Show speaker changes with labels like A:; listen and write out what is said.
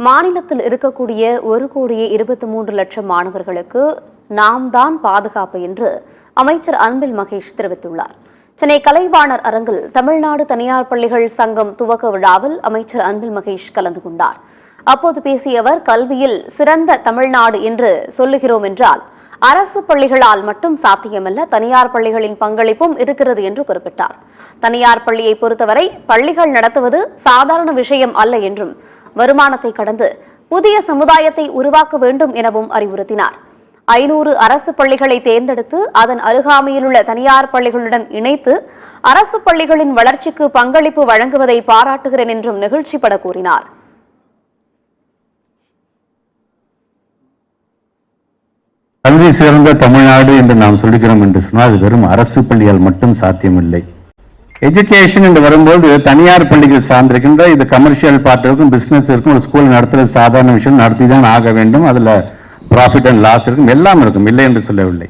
A: மாநிலத்தில் இருக்கக்கூடிய 1,23,00,000 மாணவர்களுக்கு நாம் தான் பாதுகாப்பு என்று அமைச்சர் அன்பில் மகேஷ் தெரிவித்துள்ளார். சென்னை கலைவாணர் அரங்கில் தமிழ்நாடு தனியார் பள்ளிகள் சங்கம் துவக்க விழாவில் அமைச்சர் அன்பில் மகேஷ் கலந்து கொண்டார். அப்போது பேசிய அவர், கல்வியில் சிறந்த தமிழ்நாடு என்று சொல்லுகிறோம் என்றால் அரசு பள்ளிகளால் மட்டும் சாத்தியமல்ல, தனியார் பள்ளிகளின் பங்களிப்பும் இருக்கிறது என்று குறிப்பிட்டார். தனியார் பள்ளியை பொறுத்தவரை பள்ளிகள் நடத்துவது சாதாரண விஷயம் அல்ல என்றும், வருமானத்தை கடந்து புதிய சமுதாயத்தை உருவாக்க வேண்டும் எனவும் அறிவுறுத்தினார். 500 அரசு பள்ளிகளை தேர்ந்தெடுத்து அதன் அருகாமையில் உள்ள தனியார் பள்ளிகளுடன் இணைத்து அரசு பள்ளிகளின் வளர்ச்சிக்கு பங்களிப்பு வழங்குவதை பாராட்டுகிறேன் என்றும் நெகிழ்ச்சிப்பட கூறினார்.
B: கல்வி சிறந்த தமிழ்நாடு என்று நாம் சொல்லுகிறோம் என்று சொன்னால் அது வெறும் அரசு பள்ளியால் மட்டும் சாத்தியமில்லை. எஜுகேஷன் என்று வரும்போது தனியார் பள்ளிகள் சார்ந்திருக்கின்ற இது கமர்ஷியல் பார்ட் இருக்கும், பிசினஸ் இருக்கும். ஒரு ஸ்கூல் நடத்துறது சாதாரண விஷயம், நடத்தி தான் ஆக வேண்டும். அதுல ப்ராஃபிட் அண்ட் லாஸ் இருக்கும், எல்லாம் இருக்கும், இல்லை என்று சொல்லவில்லை.